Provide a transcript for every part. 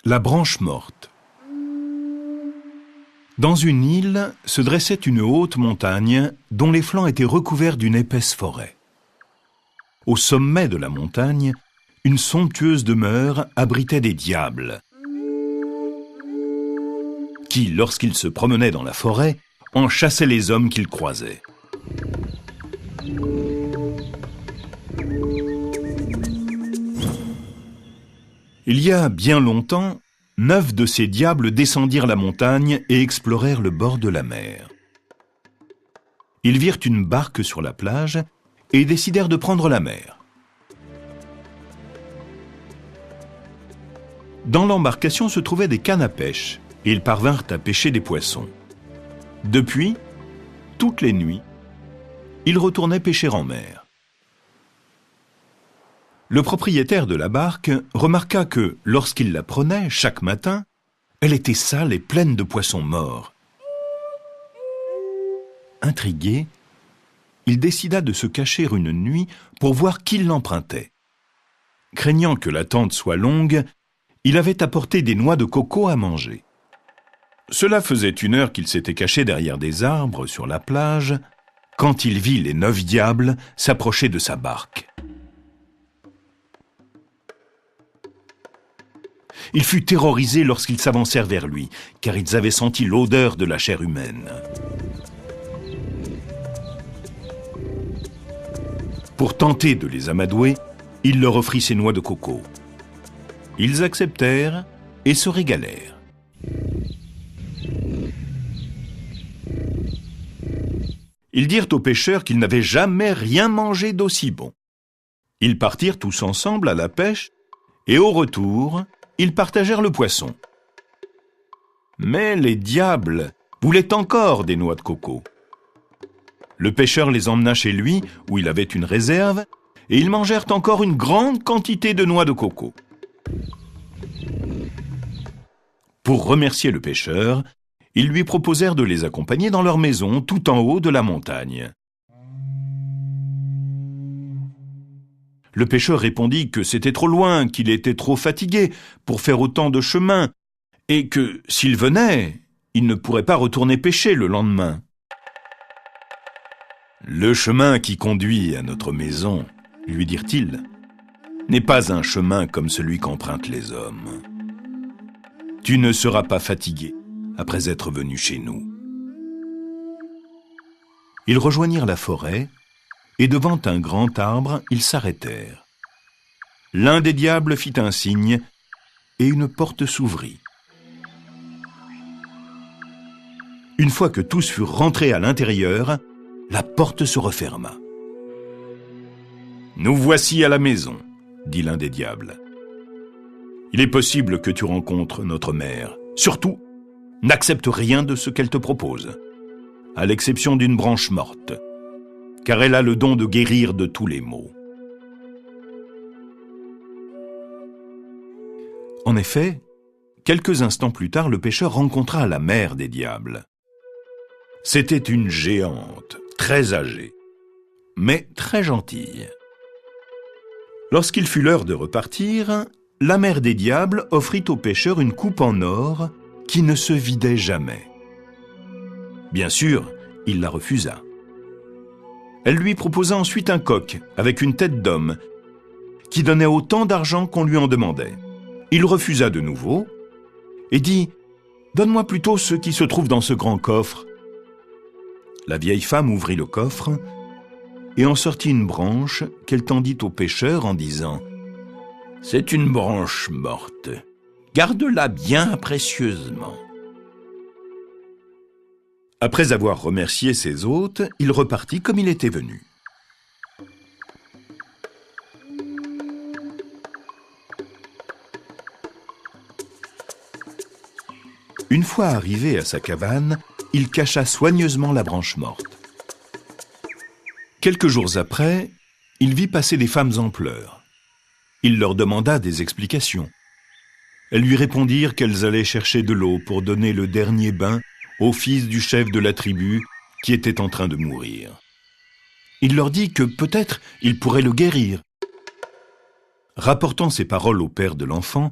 La branche morte. Dans une île se dressait une haute montagne dont les flancs étaient recouverts d'une épaisse forêt. Au sommet de la montagne, une somptueuse demeure abritait des diables qui, lorsqu'ils se promenaient dans la forêt, en chassaient les hommes qu'ils croisaient. Il y a bien longtemps, 9 de ces diables descendirent la montagne et explorèrent le bord de la mer. Ils virent une barque sur la plage et décidèrent de prendre la mer. Dans l'embarcation se trouvaient des cannes à pêche et ils parvinrent à pêcher des poissons. Depuis, toutes les nuits, ils retournaient pêcher en mer. Le propriétaire de la barque remarqua que, lorsqu'il la prenait chaque matin, elle était sale et pleine de poissons morts. Intrigué, il décida de se cacher une nuit pour voir qui l'empruntait. Craignant que l'attente soit longue, il avait apporté des noix de coco à manger. Cela faisait 1 heure qu'il s'était caché derrière des arbres sur la plage, quand il vit les 9 diables s'approcher de sa barque. Il fut terrorisé lorsqu'ils s'avancèrent vers lui, car ils avaient senti l'odeur de la chair humaine. Pour tenter de les amadouer, il leur offrit ses noix de coco. Ils acceptèrent et se régalèrent. Ils dirent aux pêcheurs qu'ils n'avaient jamais rien mangé d'aussi bon. Ils partirent tous ensemble à la pêche et au retour, ils partagèrent le poisson. Mais les diables voulaient encore des noix de coco. Le pêcheur les emmena chez lui, où il avait une réserve, et ils mangèrent encore une grande quantité de noix de coco. Pour remercier le pêcheur, ils lui proposèrent de les accompagner dans leur maison tout en haut de la montagne. Le pêcheur répondit que c'était trop loin, qu'il était trop fatigué pour faire autant de chemin, et que, s'il venait, il ne pourrait pas retourner pêcher le lendemain. « Le chemin qui conduit à notre maison, lui dirent-ils, n'est pas un chemin comme celui qu'empruntent les hommes. Tu ne seras pas fatigué après être venu chez nous. » Ils rejoignirent la forêt, et devant un grand arbre, ils s'arrêtèrent. L'un des diables fit un signe, et une porte s'ouvrit. Une fois que tous furent rentrés à l'intérieur, la porte se referma. « Nous voici à la maison, » dit l'un des diables. « Il est possible que tu rencontres notre mère. Surtout, n'accepte rien de ce qu'elle te propose, à l'exception d'une branche morte, car elle a le don de guérir de tous les maux. » En effet, quelques instants plus tard, le pêcheur rencontra la mère des diables. C'était une géante, très âgée, mais très gentille. Lorsqu'il fut l'heure de repartir, la mère des diables offrit au pêcheur une coupe en or qui ne se vidait jamais. Bien sûr, il la refusa. Elle lui proposa ensuite un coq avec une tête d'homme qui donnait autant d'argent qu'on lui en demandait. Il refusa de nouveau et dit « Donne-moi plutôt ce qui se trouve dans ce grand coffre. » La vieille femme ouvrit le coffre et en sortit une branche qu'elle tendit au pêcheur en disant « C'est une branche morte. Garde-la bien précieusement. » Après avoir remercié ses hôtes, il repartit comme il était venu. Une fois arrivé à sa cabane, il cacha soigneusement la branche morte. Quelques jours après, il vit passer des femmes en pleurs. Il leur demanda des explications. Elles lui répondirent qu'elles allaient chercher de l'eau pour donner le dernier bain au fils du chef de la tribu qui était en train de mourir. Il leur dit que peut-être il pourrait le guérir. Rapportant ces paroles au père de l'enfant,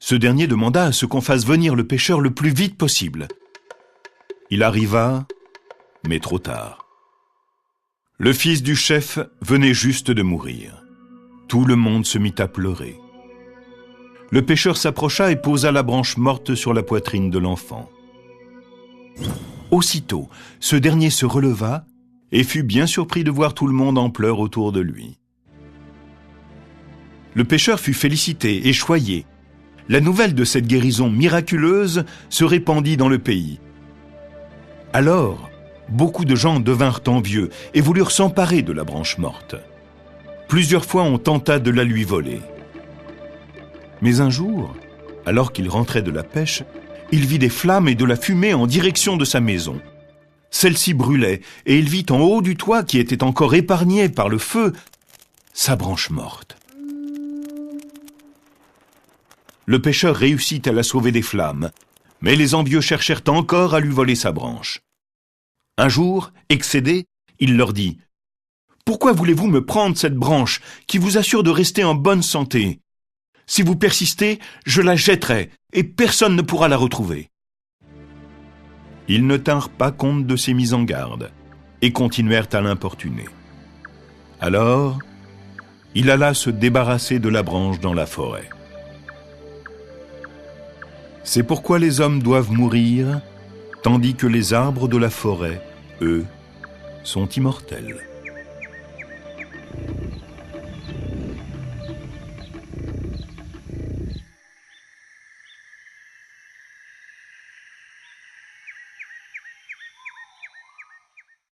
Ce dernier demanda à ce qu'on fasse venir le pêcheur le plus vite possible. Il arriva, mais trop tard. Le fils du chef venait juste de mourir. Tout le monde se mit à pleurer. Le pêcheur s'approcha et posa la branche morte sur la poitrine de l'enfant. Aussitôt, ce dernier se releva et fut bien surpris de voir tout le monde en pleurs autour de lui. Le pêcheur fut félicité et choyé. La nouvelle de cette guérison miraculeuse se répandit dans le pays. Alors, beaucoup de gens devinrent envieux et voulurent s'emparer de la branche morte. Plusieurs fois on tenta de la lui voler. Mais un jour, alors qu'il rentrait de la pêche, il vit des flammes et de la fumée en direction de sa maison. Celle-ci brûlait et il vit en haut du toit, qui était encore épargné par le feu, sa branche morte. Le pêcheur réussit à la sauver des flammes, mais les envieux cherchèrent encore à lui voler sa branche. Un jour, excédé, il leur dit « Pourquoi voulez-vous me prendre cette branche qui vous assure de rester en bonne santé ? Si vous persistez, je la jetterai et personne ne pourra la retrouver. » Ils ne tinrent pas compte de ces mises en garde et continuèrent à l'importuner. Alors, il alla se débarrasser de la branche dans la forêt. C'est pourquoi les hommes doivent mourir, tandis que les arbres de la forêt, eux, sont immortels.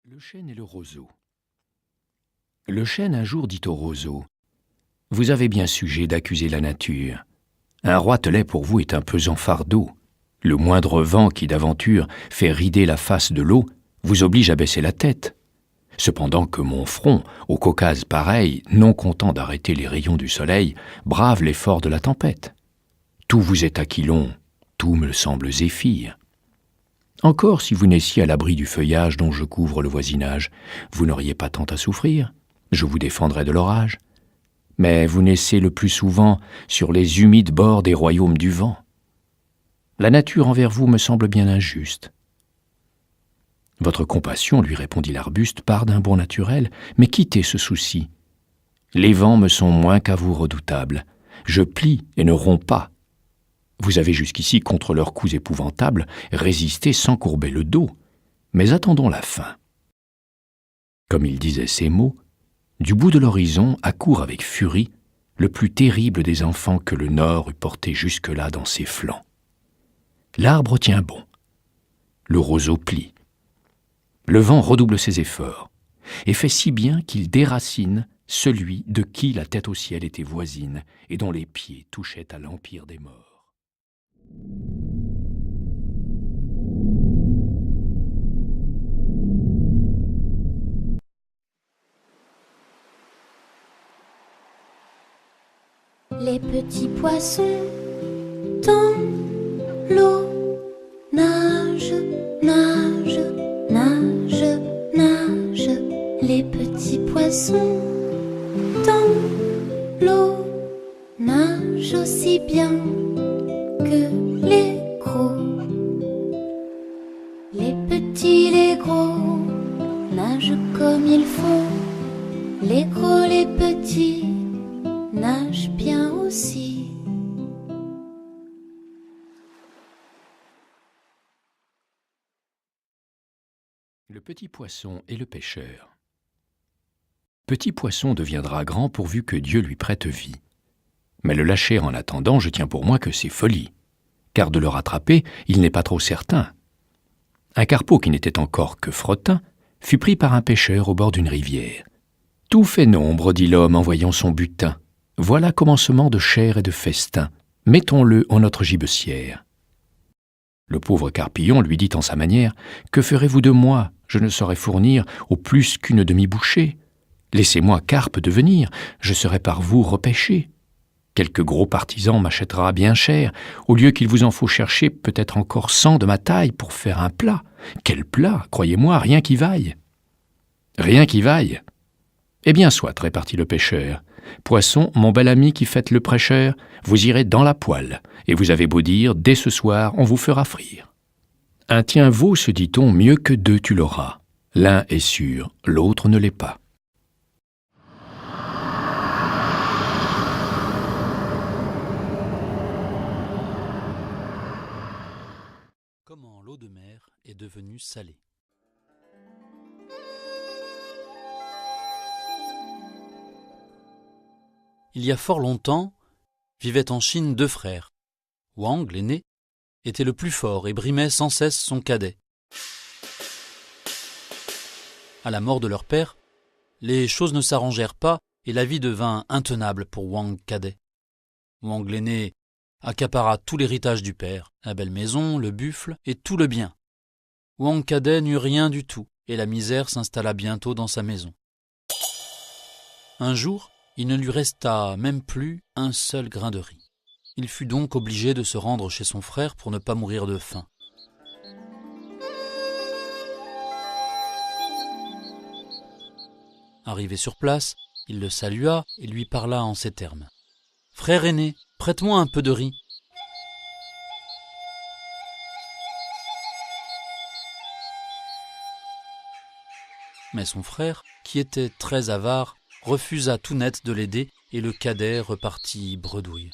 Le chêne et le roseau. Le chêne un jour dit au roseau : « Vous avez bien sujet d'accuser la nature. Un roitelet pour vous est un pesant fardeau. Le moindre vent qui d'aventure fait rider la face de l'eau vous oblige à baisser la tête. Cependant que mon front, au Caucase pareil, non content d'arrêter les rayons du soleil, brave l'effort de la tempête. Tout vous est aquilon, tout me semble zéphyr. Encore si vous naissiez à l'abri du feuillage dont je couvre le voisinage, vous n'auriez pas tant à souffrir, je vous défendrais de l'orage. Mais vous naissez le plus souvent sur les humides bords des royaumes du vent. La nature envers vous me semble bien injuste. » Votre compassion, lui répondit l'arbuste, part d'un bon naturel, mais quittez ce souci. Les vents me sont moins qu'à vous redoutables. Je plie et ne romps pas. Vous avez jusqu'ici, contre leurs coups épouvantables, résisté sans courber le dos. Mais attendons la fin. Comme il disait ces mots, du bout de l'horizon accourt avec furie le plus terrible des enfants que le Nord eût porté jusque-là dans ses flancs. L'arbre tient bon. Le roseau plie. Le vent redouble ses efforts et fait si bien qu'il déracine celui de qui la tête au ciel était voisine et dont les pieds touchaient à l'empire des morts. Les petits poissons dans l'eau nagent, nagent, nagent, nagent. Les petits poissons dans l'eau nagent aussi bien que les gros. Les petits, les gros nagent comme il faut. Les gros, les petits nagent bien aussi. Le petit poisson et le pêcheur. Petit poisson deviendra grand pourvu que Dieu lui prête vie. Mais le lâcher en attendant, je tiens pour moi que c'est folie, car de le rattraper, il n'est pas trop certain. Un carpeau qui n'était encore que frottin fut pris par un pêcheur au bord d'une rivière. Tout fait nombre, dit l'homme en voyant son butin. Voilà commencement de chair et de festin. Mettons-le en notre gibecière. Le pauvre carpillon lui dit en sa manière : « Que ferez-vous de moi ? Je ne saurais fournir au plus qu'une demi-bouchée. Laissez-moi carpe devenir, je serai par vous repêché. Quelque gros partisan m'achètera bien cher, au lieu qu'il vous en faut chercher peut-être encore 100 de ma taille pour faire un plat. Quel plat, croyez-moi, rien qui vaille. » « Rien qui vaille ? Eh bien soit, répartit le pêcheur. Poisson, mon bel ami qui faites le prêcheur, vous irez dans la poêle, et vous avez beau dire, dès ce soir, on vous fera frire. Un tien vaut, se dit-on, mieux que deux tu l'auras. L'un est sûr, l'autre ne l'est pas. Comment l'eau de mer est devenue salée. Il y a fort longtemps, vivaient en Chine deux frères. Wang, l'aîné, était le plus fort et brimait sans cesse son cadet. À la mort de leur père, les choses ne s'arrangèrent pas et la vie devint intenable pour Wang cadet. Wang l'aîné accapara tout l'héritage du père, la belle maison, le buffle et tout le bien. Wang cadet n'eut rien du tout et la misère s'installa bientôt dans sa maison. Un jour, il ne lui resta même plus un seul grain de riz. Il fut donc obligé de se rendre chez son frère pour ne pas mourir de faim. Arrivé sur place, il le salua et lui parla en ces termes. « Frère aîné, prête-moi un peu de riz. » Mais son frère, qui était très avare, refusa tout net de l'aider et le cadet repartit bredouille.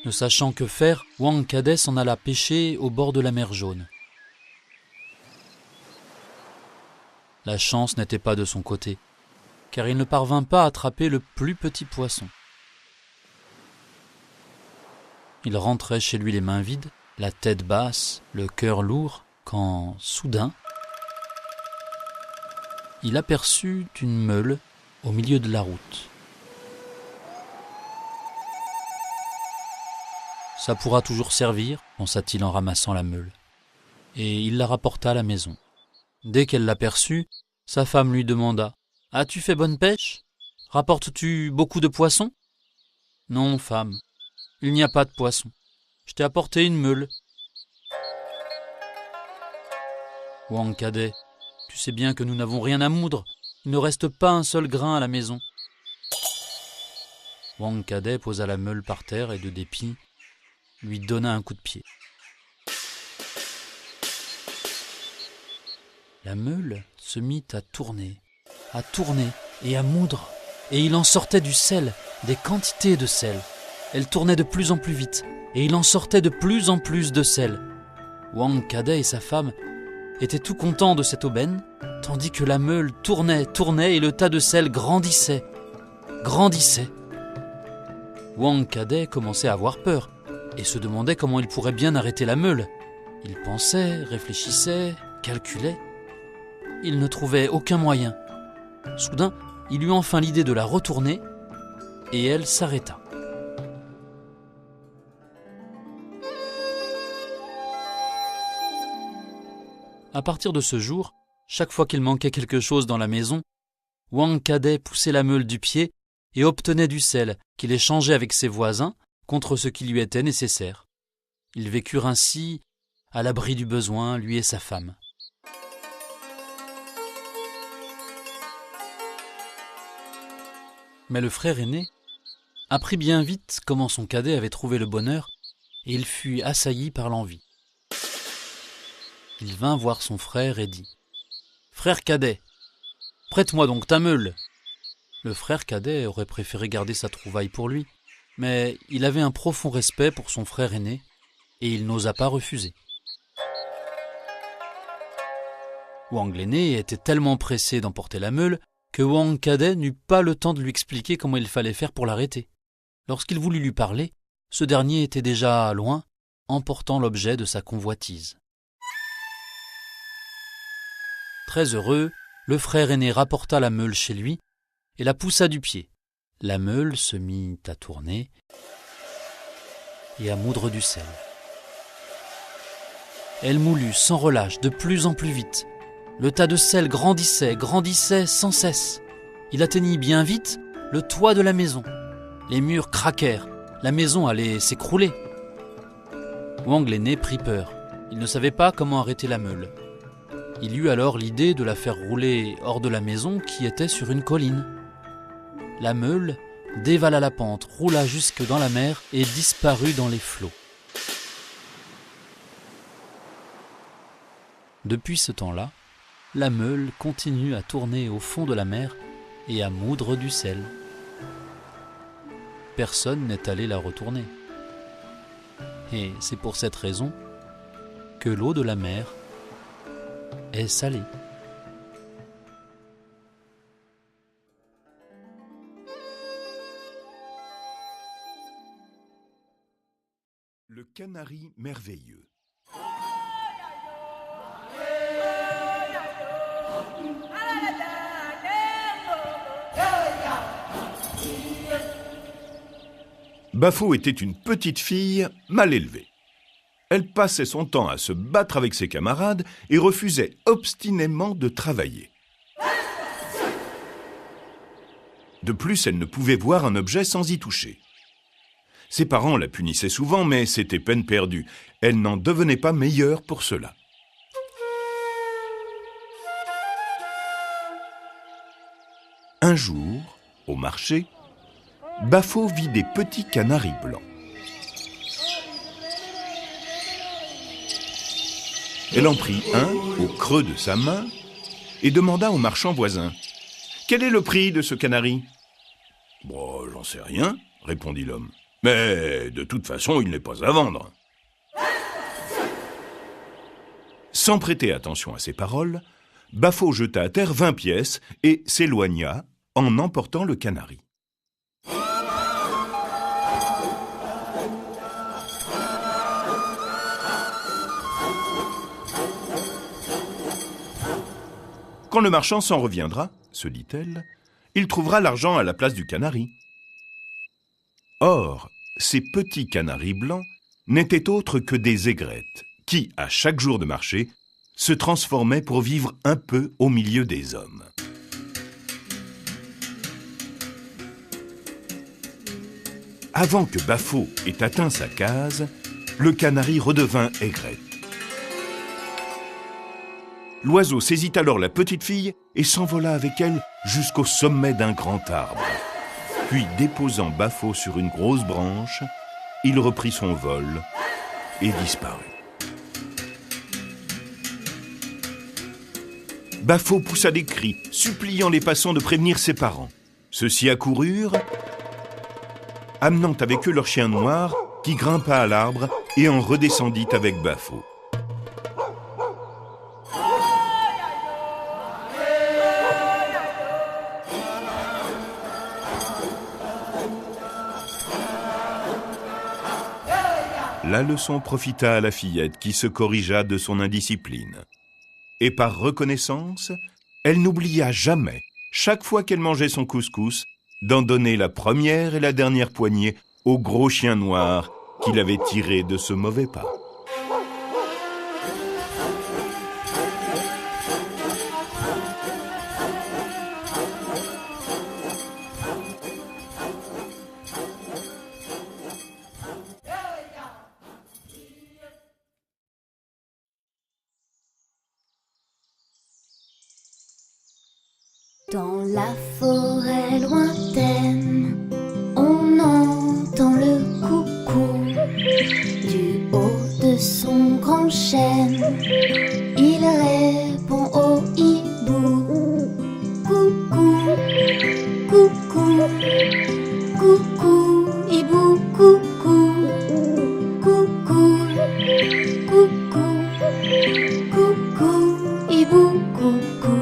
Ne sachant que faire, Wang cadet s'en alla pêcher au bord de la mer Jaune. La chance n'était pas de son côté, car il ne parvint pas à attraper le plus petit poisson. Il rentrait chez lui les mains vides, la tête basse, le cœur lourd, quand, soudain, il aperçut une meule au milieu de la route. « Ça pourra toujours servir, pensa-t-il en ramassant la meule. Et il la rapporta à la maison. Dès qu'elle l'aperçut, sa femme lui demanda « As-tu fait bonne pêche? Rapportes-tu beaucoup de poissons ?»« Non, femme, il n'y a pas de poissons. Je t'ai apporté une meule. » « Wang cadet, tu sais bien que nous n'avons rien à moudre. Il ne reste pas un seul grain à la maison. » Wang cadet posa la meule par terre et de dépit, lui donna un coup de pied. La meule se mit à tourner et à moudre, et il en sortait du sel, des quantités de sel. Elle tournait de plus en plus vite, et il en sortait de plus en plus de sel. Wang cadet et sa femme étaient tout contents de cette aubaine, tandis que la meule tournait et le tas de sel grandissait. Wang cadet commençait à avoir peur, et se demandait comment il pourrait bien arrêter la meule. Il pensait, réfléchissait, calculait. Il ne trouvait aucun moyen. Soudain, il eut enfin l'idée de la retourner, et elle s'arrêta. À partir de ce jour, chaque fois qu'il manquait quelque chose dans la maison, Wang cadet poussait la meule du pied et obtenait du sel qu'il échangeait avec ses voisins contre ce qui lui était nécessaire. Ils vécurent ainsi à l'abri du besoin, lui et sa femme. Mais le frère aîné apprit bien vite comment son cadet avait trouvé le bonheur et il fut assailli par l'envie. Il vint voir son frère et dit « Frère cadet, prête-moi donc ta meule. » Le frère cadet aurait préféré garder sa trouvaille pour lui, mais il avait un profond respect pour son frère aîné et il n'osa pas refuser. Wang l'aîné était tellement pressé d'emporter la meule que Wang cadet n'eut pas le temps de lui expliquer comment il fallait faire pour l'arrêter. Lorsqu'il voulut lui parler, ce dernier était déjà loin, emportant l'objet de sa convoitise. Très heureux, le frère aîné rapporta la meule chez lui et la poussa du pied. La meule se mit à tourner et à moudre du sel. Elle moulut sans relâche de plus en plus vite. Le tas de sel grandissait sans cesse. Il atteignit bien vite le toit de la maison. Les murs craquèrent, la maison allait s'écrouler. Wang l'aîné prit peur. Il ne savait pas comment arrêter la meule. Il eut alors l'idée de la faire rouler hors de la maison qui était sur une colline. La meule dévala la pente, roula jusque dans la mer et disparut dans les flots. Depuis ce temps-là, la meule continue à tourner au fond de la mer et à moudre du sel. Personne n'est allé la retourner. Et c'est pour cette raison que l'eau de la mer est salée. Le canari merveilleux. Bafo était une petite fille mal élevée. Elle passait son temps à se battre avec ses camarades et refusait obstinément de travailler. De plus, elle ne pouvait voir un objet sans y toucher. Ses parents la punissaient souvent, mais c'était peine perdue. Elle n'en devenait pas meilleure pour cela. Un jour, au marché, Bafo vit des petits canaris blancs. Elle en prit un au creux de sa main et demanda au marchand voisin « Quel est le prix de ce canari ?»« Bon, j'en sais rien, » répondit l'homme. « Mais de toute façon, il n'est pas à vendre. » Sans prêter attention à ses paroles, Bafo jeta à terre 20 pièces et s'éloigna en emportant le canari. Quand le marchand s'en reviendra, se dit-elle, il trouvera l'argent à la place du canari. Or, ces petits canaris blancs n'étaient autres que des aigrettes qui, à chaque jour de marché, se transformaient pour vivre un peu au milieu des hommes. Avant que Bafo ait atteint sa case, le canari redevint aigrette. L'oiseau saisit alors la petite fille et s'envola avec elle jusqu'au sommet d'un grand arbre. Puis, déposant Bafo sur une grosse branche, il reprit son vol et disparut. Bafo poussa des cris, suppliant les passants de prévenir ses parents. Ceux-ci accoururent, amenant avec eux leur chien noir qui grimpa à l'arbre et en redescendit avec Bafo. La leçon profita à la fillette qui se corrigea de son indiscipline. Et par reconnaissance, elle n'oublia jamais, chaque fois qu'elle mangeait son couscous, d'en donner la première et la dernière poignée au gros chien noir qui l'avait tiré de ce mauvais pas. Dans la forêt lointaine, on entend le coucou. Du haut de son grand chêne, il répond au hibou. Coucou, coucou, coucou, hibou, coucou. Coucou, coucou, coucou, hibou, coucou.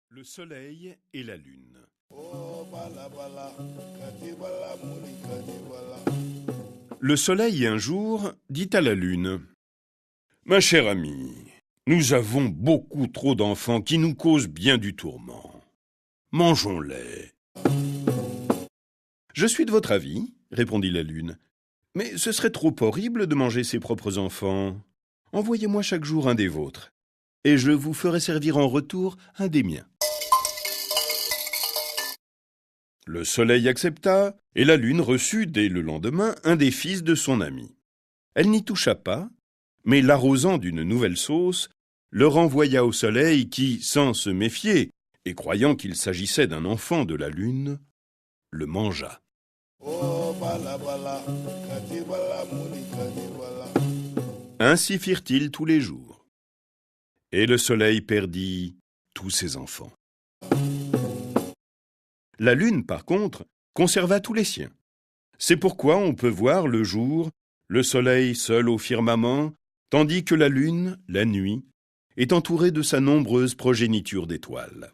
Le soleil et la lune. Le soleil, un jour, dit à la lune : « Ma chère amie, nous avons beaucoup trop d'enfants qui nous causent bien du tourment. Mangeons-les. »« Je suis de votre avis, » répondit la lune, « mais ce serait trop horrible de manger ses propres enfants. Envoyez-moi chaque jour un des vôtres, et je vous ferai servir en retour un des miens. » Le soleil accepta, et la lune reçut dès le lendemain un des fils de son ami. Elle n'y toucha pas, mais l'arrosant d'une nouvelle sauce, le renvoya au soleil qui, sans se méfier, et croyant qu'il s'agissait d'un enfant de la lune, le mangea. Ainsi firent-ils tous les jours. Et le soleil perdit tous ses enfants. La lune, par contre, conserva tous les siens. C'est pourquoi on peut voir le jour, le soleil seul au firmament, tandis que la lune, la nuit, est entourée de sa nombreuse progéniture d'étoiles.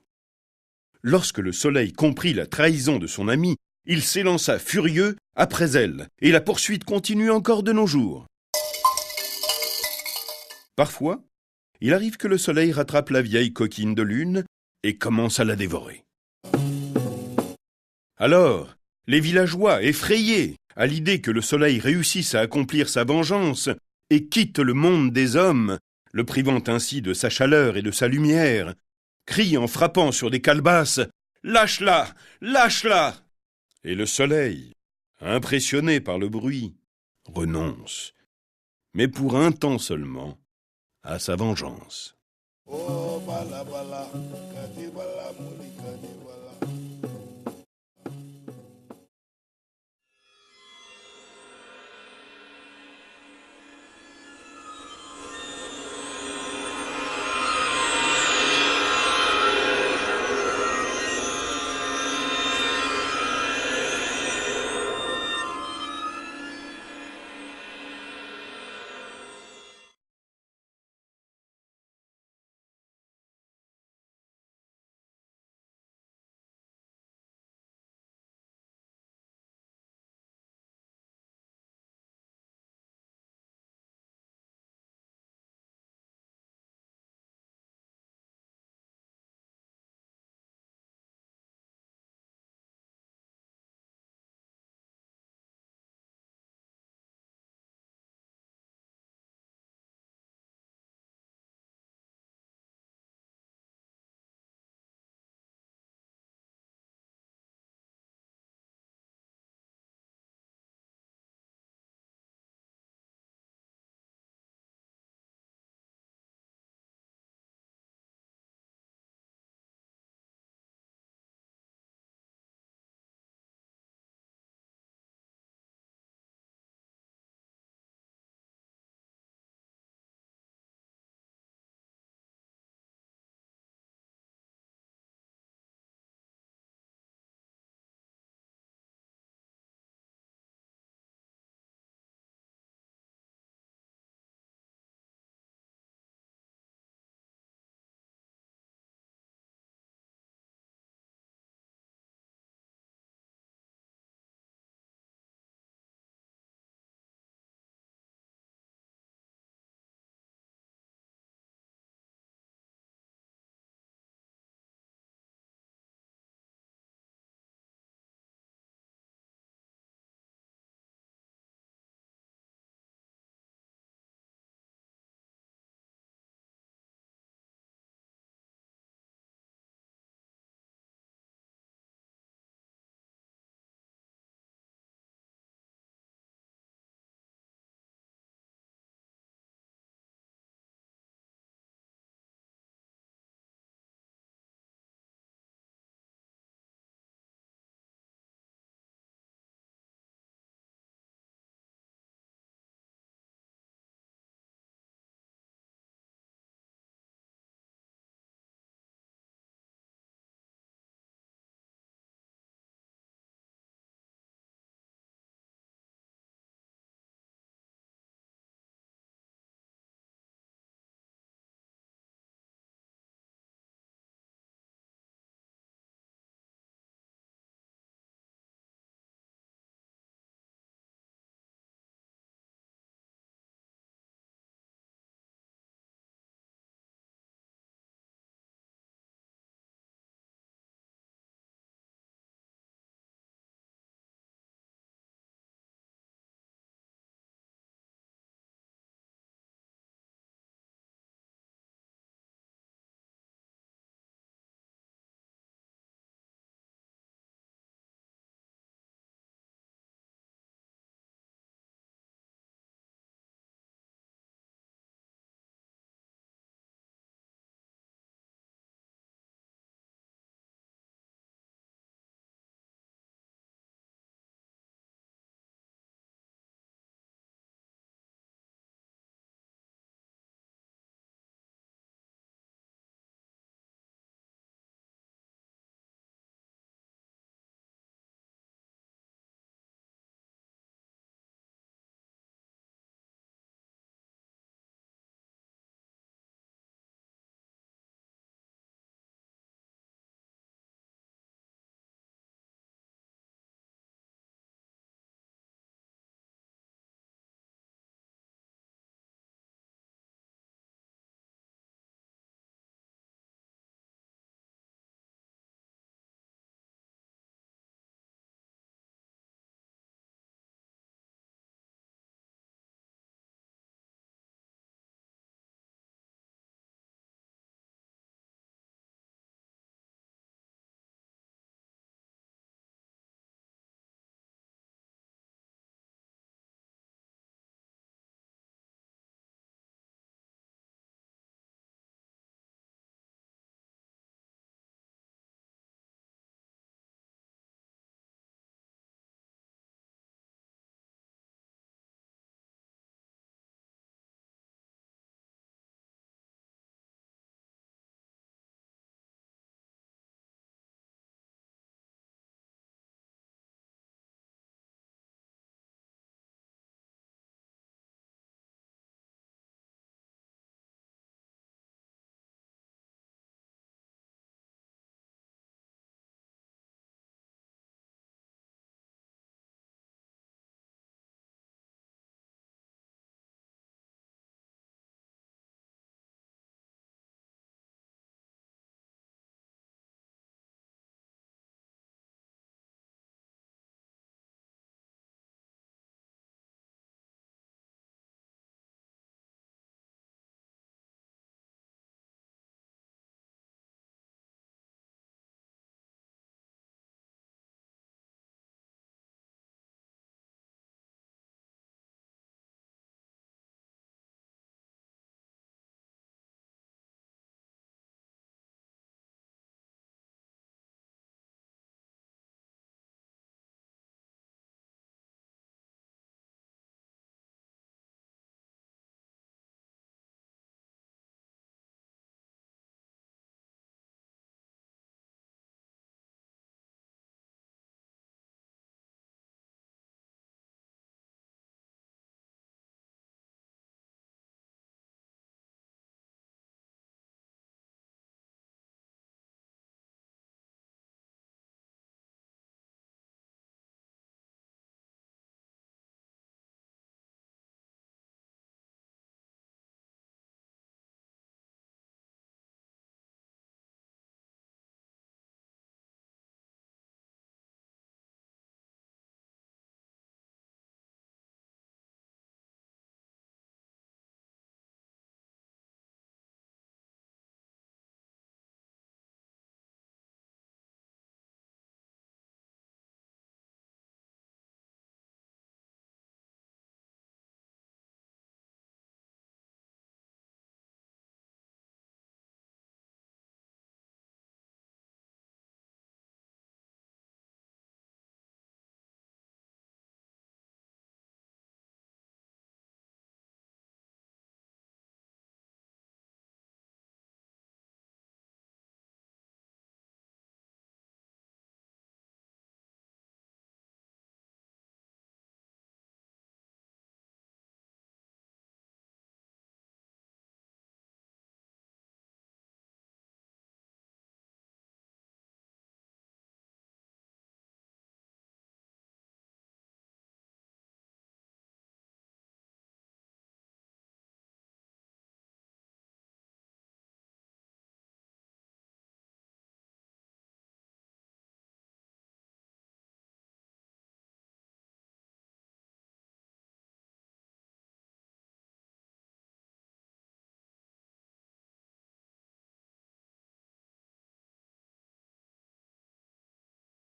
Lorsque le soleil comprit la trahison de son ami, il s'élança furieux après elle, et la poursuite continue encore de nos jours. Parfois, il arrive que le soleil rattrape la vieille coquine de lune et commence à la dévorer. Alors, les villageois, effrayés à l'idée que le soleil réussisse à accomplir sa vengeance et quitte le monde des hommes, le privant ainsi de sa chaleur et de sa lumière, crient en frappant sur des calebasses « Lâche-la! Lâche-la !» Et le soleil, impressionné par le bruit, renonce, mais pour un temps seulement, à sa vengeance.